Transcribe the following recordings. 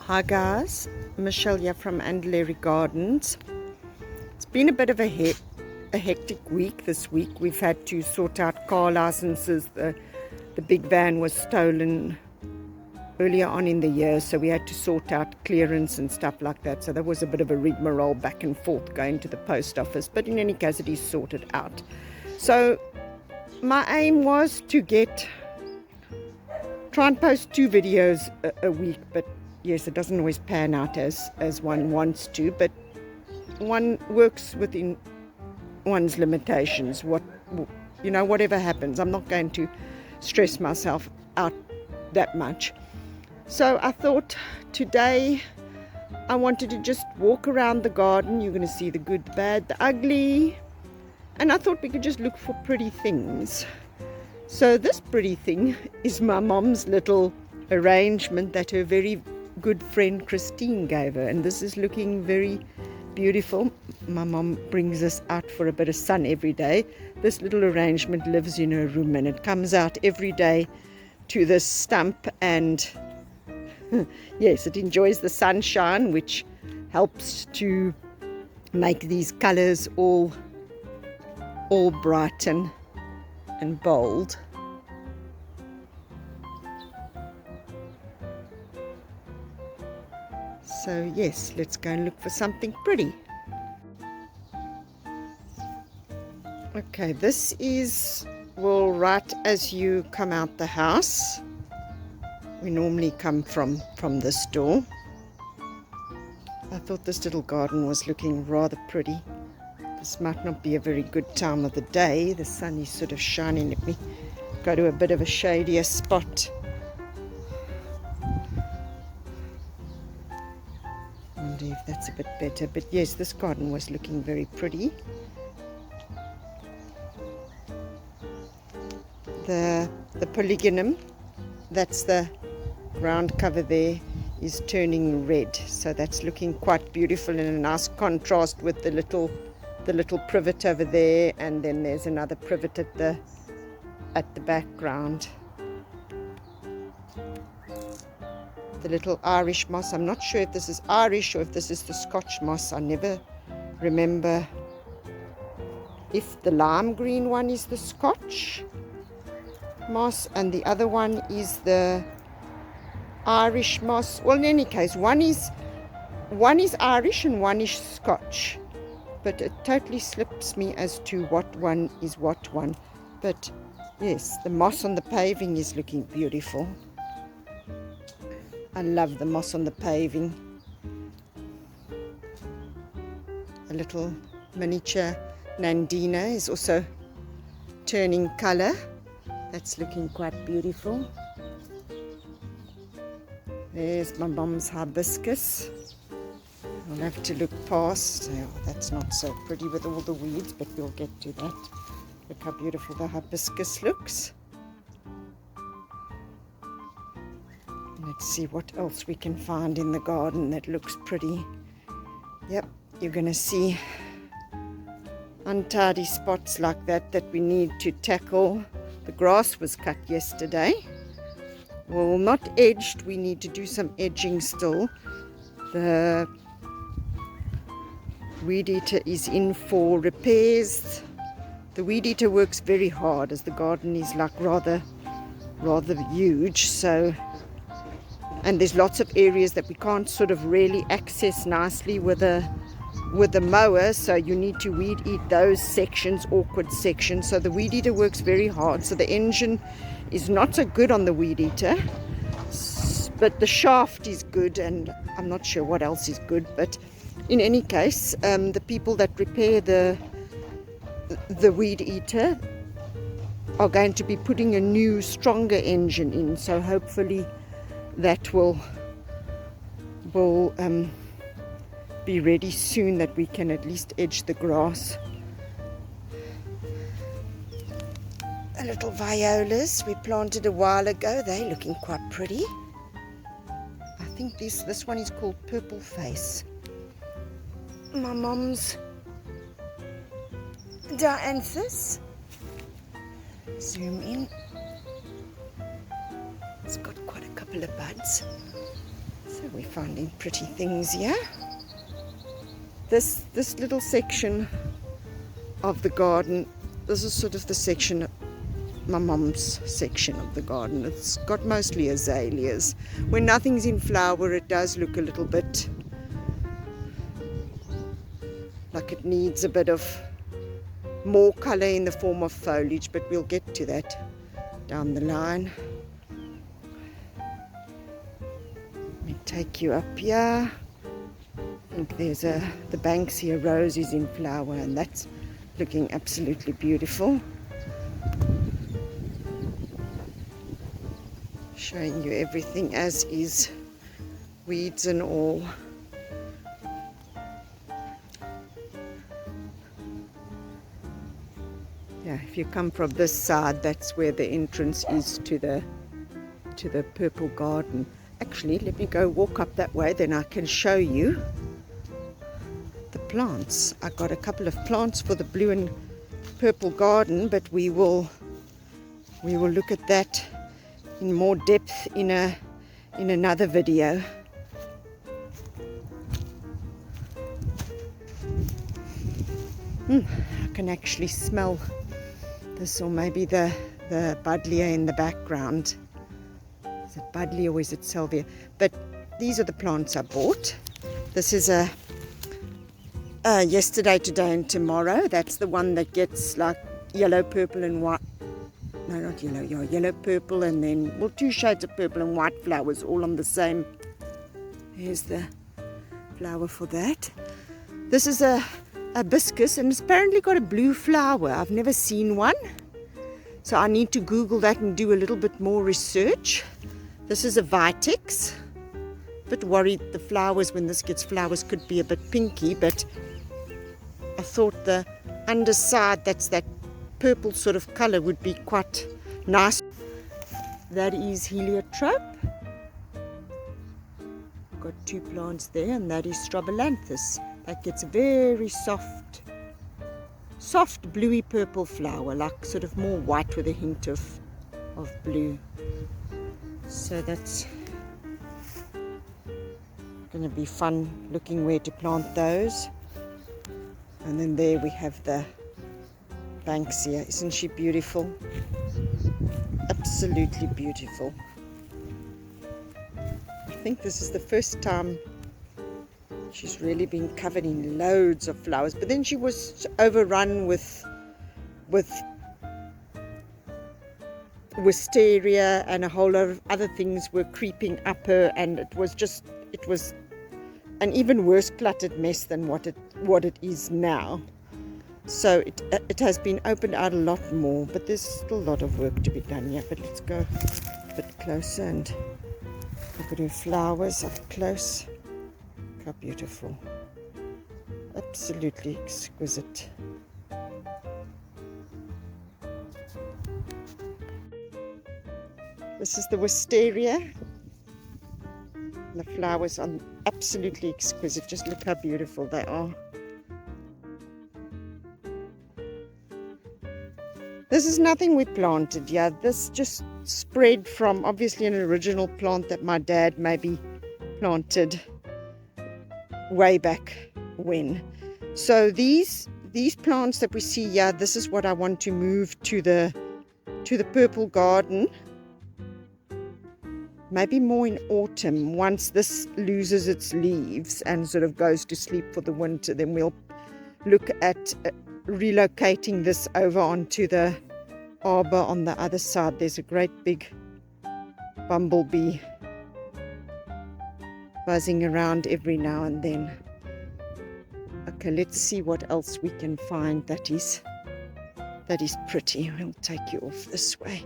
Hi guys, Michelle here from Andlery Gardens. It's been a bit of a hectic week this week. We've had to sort out car licenses. The big van was stolen earlier on in the year, so we had to sort out clearance and stuff like that. So there was a bit of a rigmarole back and forth going to the post office, but in any case it is sorted out. So my aim was to try and post 2 videos a week, but yes, it doesn't always pan out as one wants to, but one works within one's limitations. Whatever happens, I'm not going to stress myself out that much. So I thought today I wanted to just walk around the garden. You're going to see the good, the bad, the ugly, and I thought we could just look for pretty things. So this pretty thing is my mom's little arrangement that her very good friend Christine gave her, and this is looking very beautiful. My mom brings us out for a bit of sun every day. This little arrangement lives in her room and it comes out every day to this stump, and yes, it enjoys the sunshine, which helps to make these colors all bright and bold. So yes, let's go and look for something pretty. Okay, this is, well, right as you come out the house. We normally come from this door. I thought this little garden was looking rather pretty. This might not be a very good time of the day. The sun is sort of shining. Let me go to a bit of a shadier spot. I wonder if that's a bit better. But yes, this garden was looking very pretty. The polygonum, that's the ground cover there, is turning red. So that's looking quite beautiful in a nice contrast with the little privet over there, and then there's another privet at the background. The little Irish moss, I'm not sure if this is Irish or if this is the Scotch moss. I never remember if the lime green one is the Scotch moss and the other one is the Irish moss. Well, in any case, one is Irish and one is Scotch, but it totally slips me as to what one is what one. But yes, the moss on the paving is looking beautiful. I love the moss on the paving. A little miniature Nandina is also turning color. That's looking quite beautiful. There's my mom's hibiscus. I'll have to look past. Oh, that's not so pretty with all the weeds, but we'll get to that. Look how beautiful the hibiscus looks. Let's see what else we can find in the garden that looks pretty. Yep, you're going to see untidy spots like that we need to tackle. The grass was cut yesterday. Well, not edged. We need to do some edging still. The weed eater is in for repairs. The weed eater works very hard as the garden is like rather huge. So, and there's lots of areas that we can't sort of really access nicely with a mower, so you need to weed eat those sections, awkward sections. So the weed eater works very hard. So the engine is not so good on the weed eater, but the shaft is good, and I'm not sure what else is good. But in any case, the people that repair the weed eater are going to be putting a new, stronger engine in. So hopefully that will be ready soon, that we can at least edge the grass. The little violas we planted a while ago, they're looking quite pretty. I think this one is called Purple Face. My mom's dianthus. Zoom in. It's got quite a couple of buds. So We're finding pretty things here. This little section of the garden, this is sort of the section, my mum's section of the garden. It's got mostly azaleas. When nothing's in flower, it does look a little bit like it needs a bit of more color in the form of foliage, but we'll get to that down the line. Let me take you up here. I think there's the Banksia rose is in flower, and that's looking absolutely beautiful. Showing you everything as is, weeds and all. Yeah, if you come from this side, that's where the entrance is to the purple garden. Actually, let me go walk up that way, then I can show you the plants. I got a couple of plants for the blue and purple garden, but we will look at that in more depth in another video. I can actually smell this, or maybe the buddleia in the background. Is it buddleia or is it salvia? But these are the plants I bought. This is a yesterday, today and tomorrow. That's the one that gets like yellow, purple and white. No, not yellow, yellow, purple, and then, well, 2 shades of purple and white flowers all on the same. Here's the flower for that. This is a hibiscus, and it's apparently got a blue flower. I've never seen one, so I need to Google that and do a little bit more research. This is a vitex. A bit worried the flowers, when this gets flowers, could be a bit pinky, but I thought the underside, that's that purple sort of color, would be quite nice. That is heliotrope. Got 2 plants there, and that is strobilanthus. That gets a very soft bluey purple flower, like sort of more white with a hint of blue. So that's going to be fun looking where to plant those. And then there we have the Banksia. Isn't she beautiful? Absolutely beautiful. I think this is the first time she's really been covered in loads of flowers, but then she was overrun with wisteria, and a whole lot of other things were creeping up her, and it was an even worse cluttered mess than what it is now. So it has been opened out a lot more, but there's still a lot of work to be done here. But let's go a bit closer and look at her flowers up close. Look how beautiful. Absolutely exquisite. This is the wisteria. The flowers are absolutely exquisite. Just look how beautiful they are. This is nothing we planted, yeah. This just spread from obviously an original plant that my dad maybe planted way back when. So these plants that we see here, this is what I want to move to the purple garden. Maybe more in autumn, once this loses its leaves and sort of goes to sleep for the winter. Then we'll look at relocating this over onto the arbor on the other side. There's a great big bumblebee buzzing around every now and then. Okay, let's see what else we can find that is pretty. We'll take you off this way.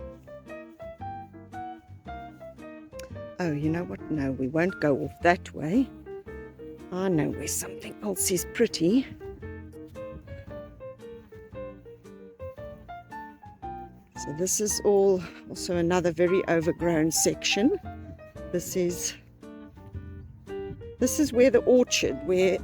Oh, you know what? No, we won't go off that way. I know where something else is pretty. So this is all also another very overgrown section. This is where the orchard, where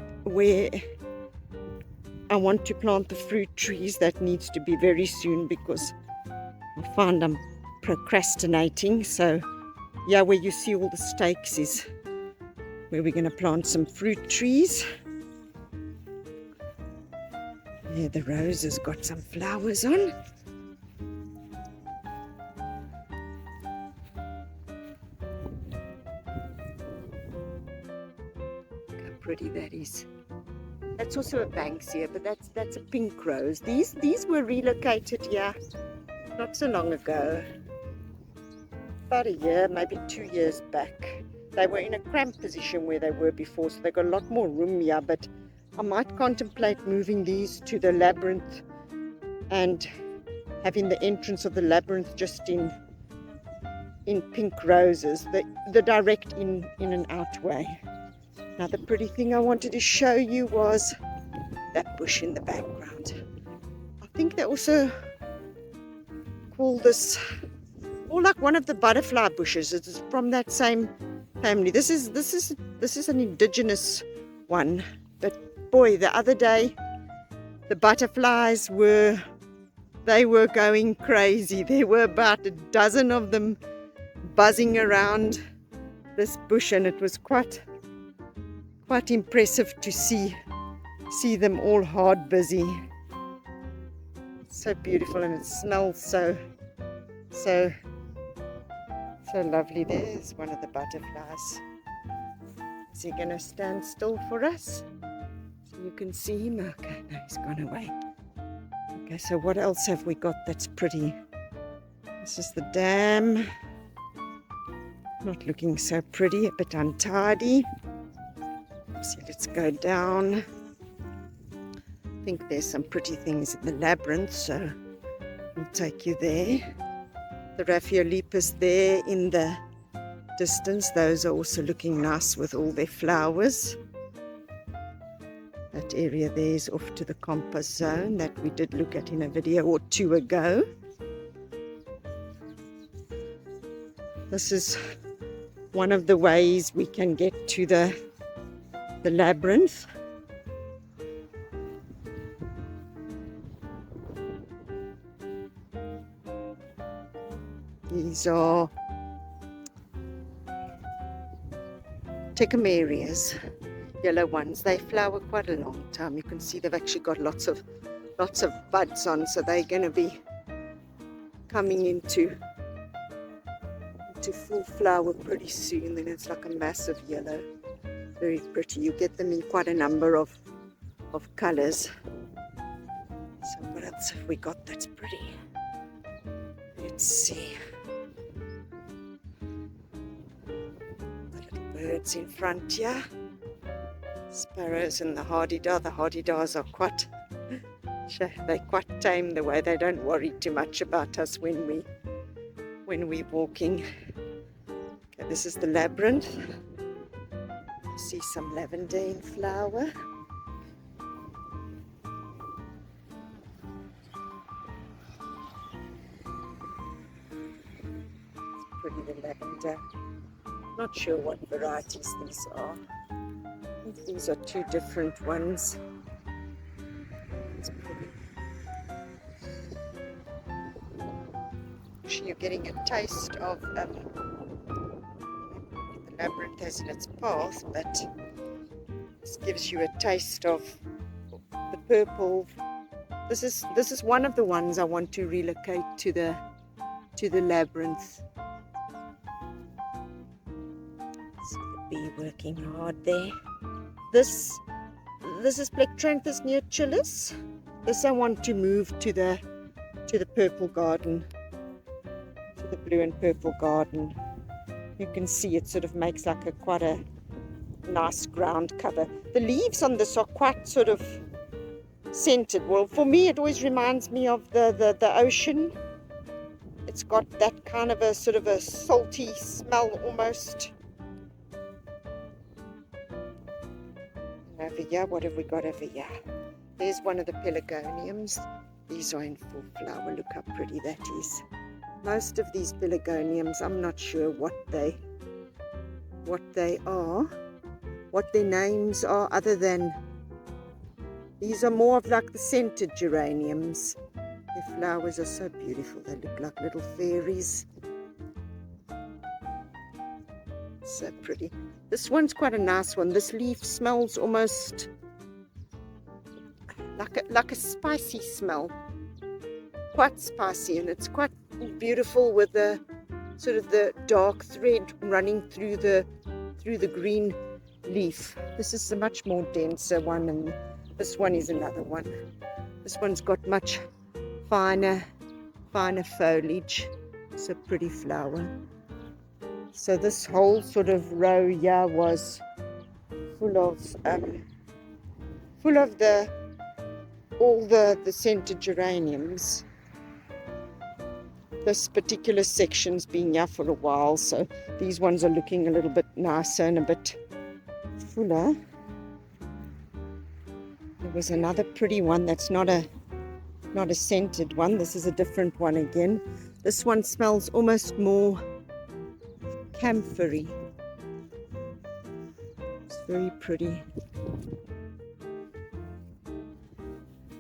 I want to plant the fruit trees. That needs to be very soon, because I find I'm procrastinating. So yeah, where you see all the stakes is where we're going to plant some fruit trees. There, the rose has got some flowers on. Look how pretty that is. That's also a Banksia, but that's a pink rose. These were relocated here not so long ago. About a year, maybe 2 years back. They were in a cramped position where they were before, so they got a lot more room here, but I might contemplate moving these to the labyrinth and having the entrance of the labyrinth just in pink roses, the direct in and out way. Another pretty thing I wanted to show you was that bush in the background. I think they also call this, or like one of the butterfly bushes. It's from that same family. This is an indigenous one. But boy, the other day the butterflies were going crazy. There were about a dozen of them buzzing around this bush, and it was quite impressive to see them all hard busy. So beautiful, and it smells so lovely. There's one of the butterflies. Is he gonna stand still for us so you can see him? Okay, no, he's gone away. Okay, so what else have we got that's pretty? This is the dam. Not looking so pretty, a bit untidy. So let's go down. I think there's some pretty things in the labyrinth, so we'll take you there. The Raphiolepis there in the distance, those are also looking nice with all their flowers. That area there is off to the compost zone that we did look at in a video or two ago. This is one of the ways we can get to the labyrinth. These are Tecumerias, yellow ones. They flower quite a long time. You can see they've actually got lots of buds on, so they're going to be coming into full flower pretty soon. Then it's like a massive yellow, very pretty. You get them in quite a number of colors. So what else have we got that's pretty? Let's see. Birds in front here, sparrows and the hardy-dar. The hardy-dars are quite tame the way. They don't worry too much about us when we're walking. Okay, this is the labyrinth. I see some lavender in flower. It's pretty, the lavender. Not sure what varieties these are. I think these are two different ones. It's pretty. Actually, you're getting a taste of the labyrinth as in its path, but this gives you a taste of the purple. This is one of the ones I want to relocate to the labyrinth. Be working hard there. This is Plectranthus neochilus. This I want to move to the purple garden, to the blue and purple garden. You can see it sort of makes like quite a nice ground cover. The leaves on this are quite sort of scented. Well, for me it always reminds me of the ocean. It's got that kind of a sort of a salty smell almost. Over here, what have we got over here? There's one of the pelargoniums. These are in full flower. Look how pretty that is. Most of these pelargoniums, I'm not sure what they are, what their names are, other than these are more of like the scented geraniums. Their flowers are so beautiful. They look like little fairies. So pretty. This one's quite a nice one. This leaf smells almost like a spicy smell. Quite spicy, and it's quite beautiful with the sort of the dark thread running through the green leaf. This is a much more denser one, and this one is another one. This one's got much finer foliage. It's a pretty flower. So this whole sort of row here was full of all the scented geraniums. This particular section's been here for a while, so these ones are looking a little bit nicer and a bit fuller. There was another pretty one that's not a scented one. This is a different one again. This one smells almost more camphory. It's very pretty.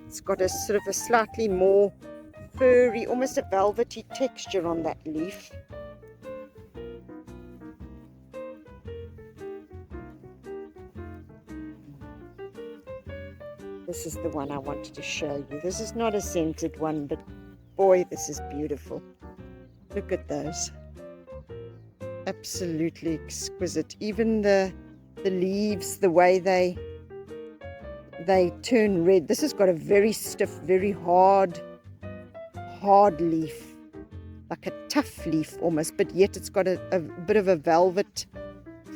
It's got a sort of a slightly more furry, almost a velvety texture on that leaf. This is the one I wanted to show you. This is not a scented one, but boy, this is beautiful. Look at those. Absolutely exquisite. Even the leaves, the way they turn red. This has got a very stiff, very hard leaf, like a tough leaf almost, but yet it's got a bit of a velvet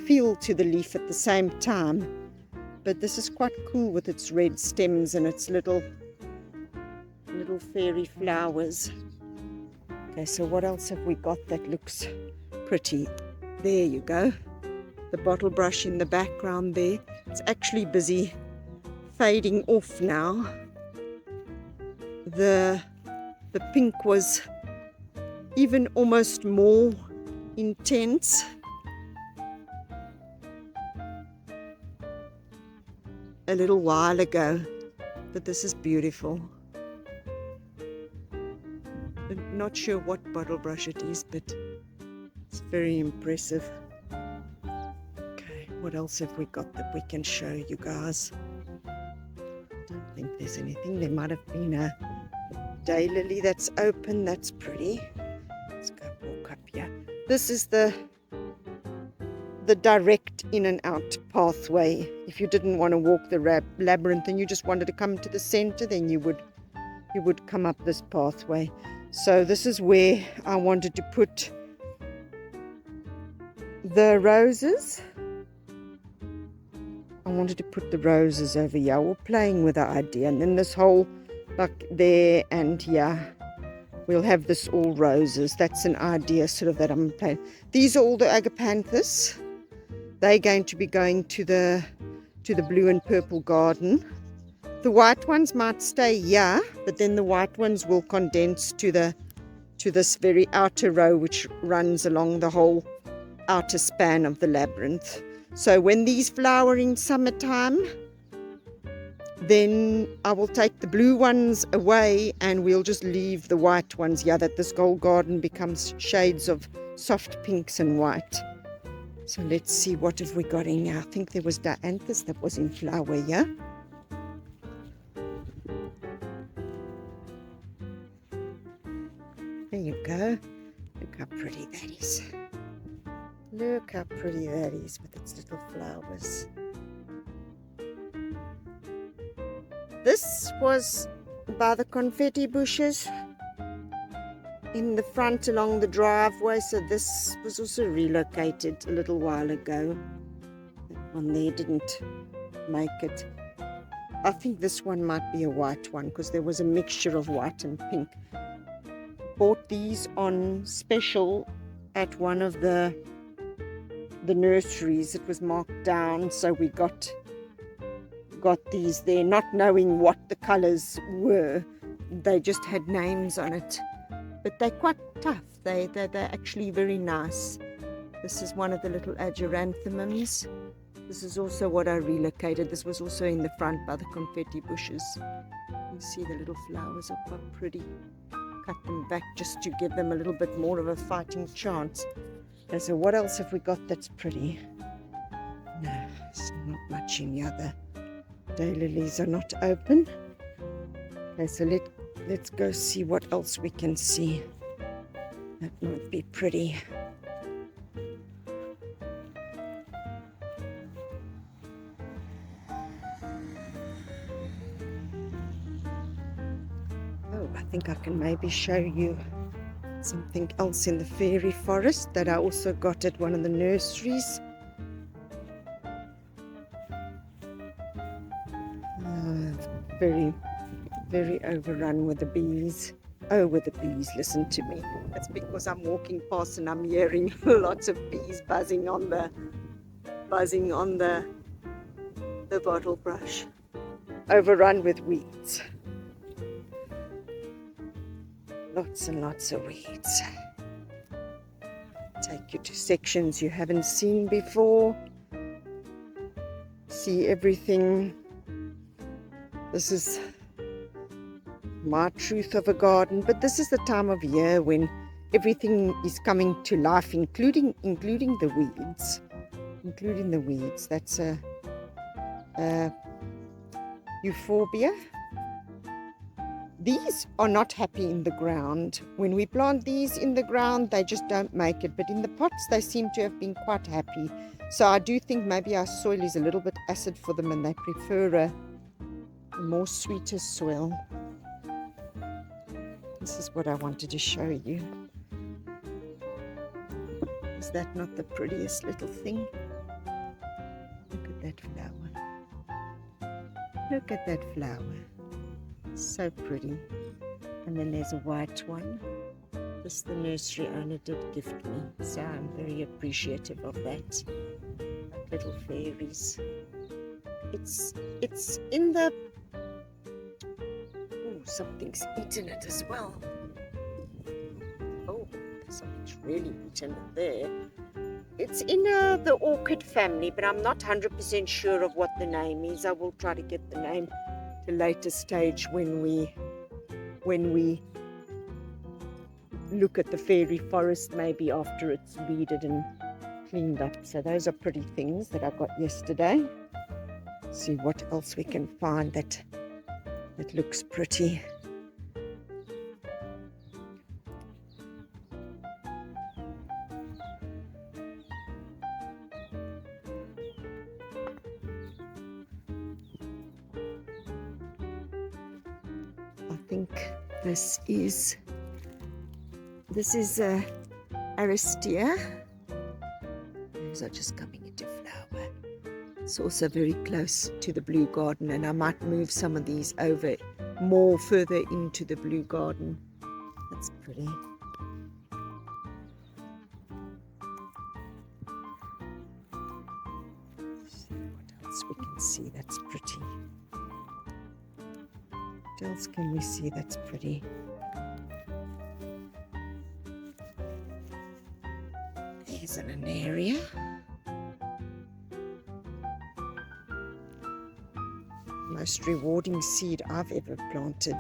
feel to the leaf at the same time. But this is quite cool with its red stems and its little fairy flowers. Okay, so what else have we got that looks pretty? There you go. The bottle brush in the background there. It's actually busy fading off now. The pink was even almost more intense. A little while ago, but this is beautiful. I'm not sure what bottle brush it is, but it's very impressive. Okay, what else have we got that we can show you guys? Don't think there's anything. There might have been a daylily that's open. That's pretty. Let's go walk up here. This is the direct in and out pathway. If you didn't want to walk the labyrinth and you just wanted to come to the center, then you would come up this pathway. So this is where I wanted to put the roses. I wanted to put the roses over here. We're playing with the idea, and then this whole like there and here, we'll have this all roses. That's an idea sort of that I'm playing. These are all the agapanthus. They're going to be going to the blue and purple garden. The white ones might stay here, but then the white ones will condense to this very outer row, which runs along the whole outer span of the labyrinth. So when these flower in summertime, then I will take the blue ones away and we'll just leave the white ones here, that this whole garden becomes shades of soft pinks and white. So let's see, what have we got in here? I think there was dianthus that was in flower here. There you go. Look how pretty that is. Look how pretty that is with its little flowers. This was by the confetti bushes in the front along the driveway, so this was also relocated a little while ago. That one there didn't make it. I think this one might be a white one because there was a mixture of white and pink. Bought these on special at one of the nurseries. It was marked down, so we got these there, not knowing what the colors were. They just had names on it. But they're quite tough. They're actually very nice. This is one of the little ageranthemums. This is also what I relocated. This was also in the front by the confetti bushes. You see the little flowers are quite pretty. Cut them back just to give them a little bit more of a fighting chance. Okay, so what else have we got that's pretty? No, it's not much in the other. Daylilies are not open. Okay, so let's go see what else we can see. That might be pretty. Oh, I think I can maybe show you something else in the fairy forest that I also got at one of the nurseries. Very, very overrun with the bees. Oh, with the bees, listen to me. That's because I'm walking past and I'm hearing lots of bees buzzing on the bottle brush. Overrun with weeds. Lots and lots of weeds. Take you to sections you haven't seen before. See everything. This is my truth of a garden, but this is the time of year when everything is coming to life, including the weeds. Including the weeds. That's a euphorbia. These are not happy in the ground. When we plant these in the ground, they just don't make it. But in the pots, they seem to have been quite happy. So I do think maybe our soil is a little bit acid for them and they prefer a more sweeter soil. This is what I wanted to show you. Is that not the prettiest little thing? Look at that flower. Look at that flower. So pretty. And then there's a white one. This the nursery owner did gift me, so I'm very appreciative of that. Like little fairies. It's in the... Oh, something's eaten it as well. Oh, something's really eaten it there. It's in the orchid family, but I'm not 100% sure of what the name is. I will try to get the name at a later stage when we look at the fairy forest, maybe after it's weeded and cleaned up. So those are pretty things that I got yesterday. See what else we can find that looks pretty. I think this is Aristea. Those are just coming into flower. It's also very close to the blue garden, and I might move some of these over more further into the blue garden. That's pretty. See what else we can see that's pretty. What else can we see that's pretty? There's an area. Most rewarding seed I've ever planted.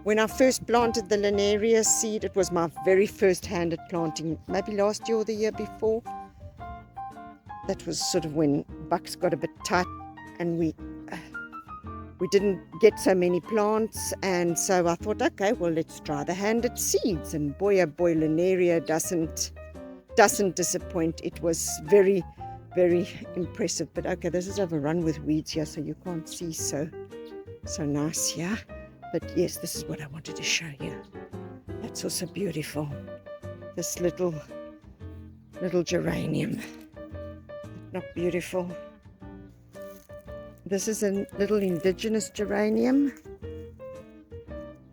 When I first planted the Linaria seed, it was my very first handed planting, maybe last year or the year before. That was sort of when bucks got a bit tight and we didn't get so many plants, and so I thought, okay, well, let's try the handed seeds. And boy, oh boy, Linaria doesn't disappoint. It was very, very impressive. But okay, this is overrun with weeds here, so you can't see so nice here. But yes, this is what I wanted to show you. That's also beautiful. This little geranium. Not beautiful. This is a little indigenous geranium.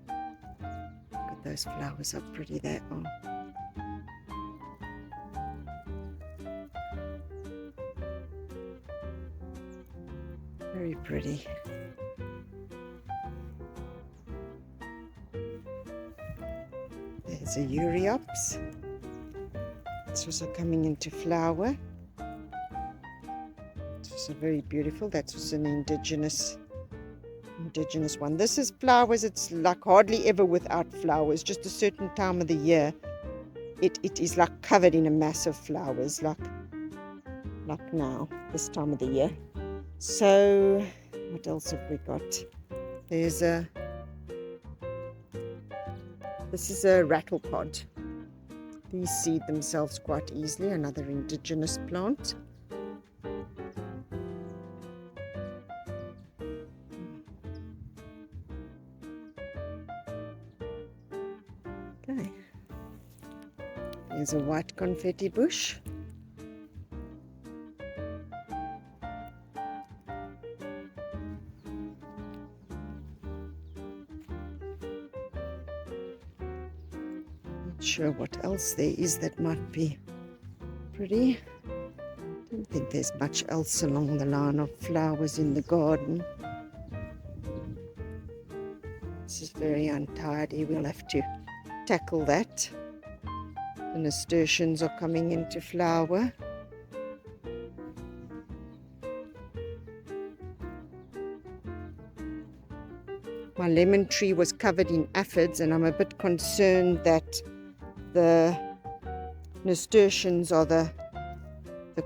Look at those flowers, how pretty they are. Very pretty. There's a Euryopsis. It's also coming into flower. It's very beautiful. That's also an indigenous one. This is flowers. It's like hardly ever without flowers. Just a certain time of the year it is like covered in a mass of flowers, like now, this time of the year. So what else have we got? This is a rattlepod. These seed themselves quite easily, another indigenous plant. Okay. There's a white confetti bush. Not sure what else there is that might be pretty. Don't think there's much else along the line of flowers in the garden. This is very untidy. We'll have to tackle that. The nasturtiums are coming into flower. My lemon tree was covered in aphids, and I'm a bit concerned that the nasturtiums are the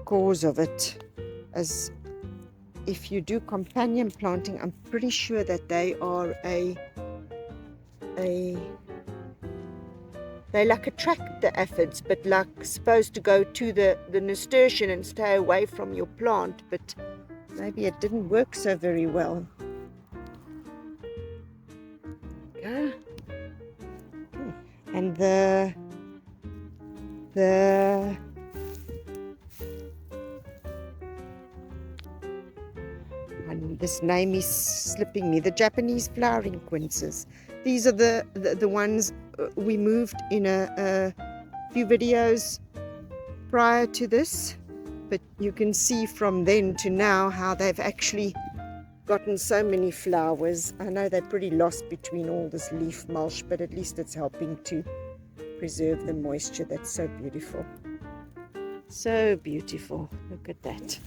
cause of it. As if you do companion planting, I'm pretty sure that they are they like attract the aphids, but like supposed to go to the nasturtium and stay away from your plant, but maybe it didn't work so very well. Okay. And this name is slipping me. The Japanese flowering quinces. These are the ones we moved in a few videos prior to this, but you can see from then to now how they've actually gotten so many flowers. I know they're pretty lost between all this leaf mulch, but at least it's helping to preserve the moisture. That's so beautiful. So beautiful. Look at that.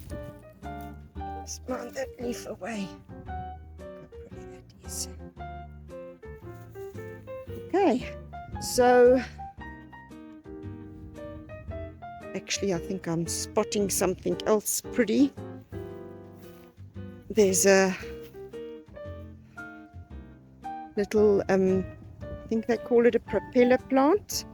Smile that leaf away. Look how pretty that is. Okay, so actually I think I'm spotting something else pretty. There's a little, I think they call it a propeller plant.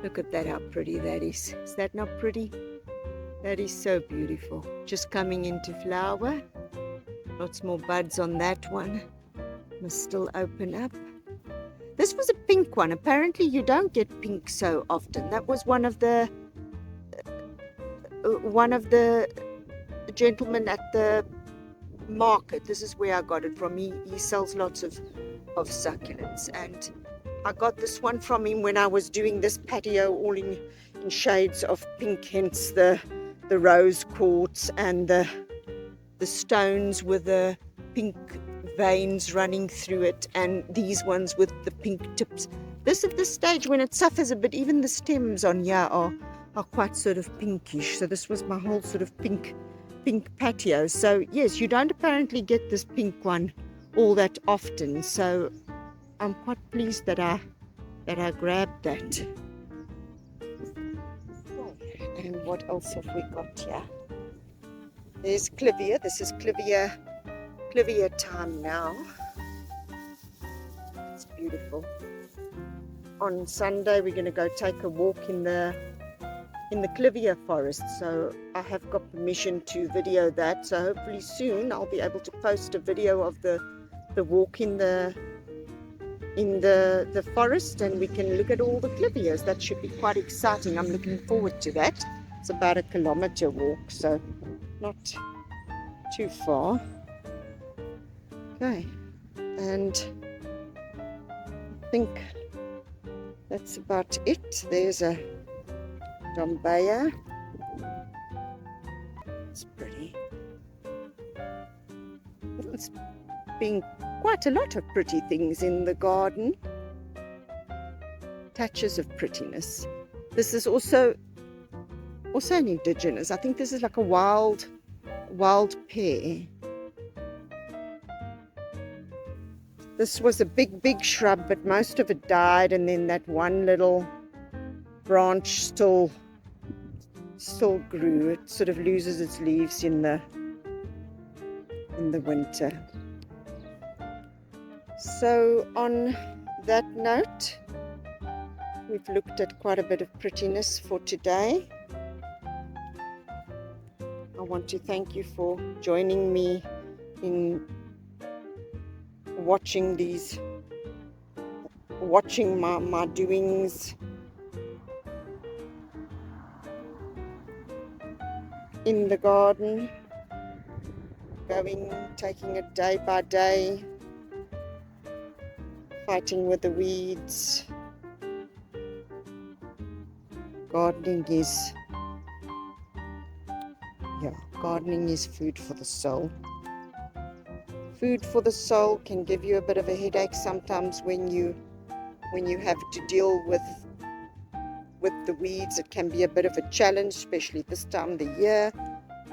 Look at that, how pretty that is. Is that not pretty? That is so beautiful. Just coming into flower. Lots more buds on that one. Must still open up. This was a pink one. Apparently you don't get pink so often. That was one of the gentlemen at the market. This is where I got it from. He sells lots of succulents, and I got this one from him when I was doing this patio all in shades of pink, hence the rose quartz and the stones with the pink veins running through it, and these ones with the pink tips. This at this stage, when it suffers a bit, even the stems on here are quite sort of pinkish. So this was my whole sort of pink patio. So yes, you don't apparently get this pink one all that often. So I'm quite pleased that I grabbed that. And what else have we got here? There's clivia. This is clivia time now. It's beautiful. On Sunday we're going to go take a walk in the clivia forest. So I have got permission to video that. So hopefully soon I'll be able to post a video of the walk in the forest, and we can look at all the clivias. That should be quite exciting. I'm looking forward to that. It's about a kilometer walk, so not too far. Okay, and I think that's about it. There's a Dombaya. It's pretty. It's been quite a lot of pretty things in the garden. Touches of prettiness. This is also an indigenous. I think this is like a wild pear. This was a big shrub, but most of it died, and then that one little branch still grew. It sort of loses its leaves in the winter. So on that note, we've looked at quite a bit of prettiness for today. I want to thank you for joining me in watching my doings in the garden, taking it day by day, fighting with the weeds. Gardening is food for the soul. Food for the soul can give you a bit of a headache sometimes when you have to deal with the weeds. It can be a bit of a challenge, especially this time of the year.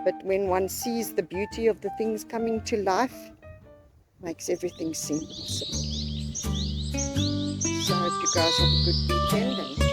But when one sees the beauty of the things coming to life, makes everything seem awesome. So I hope you guys have a good weekend and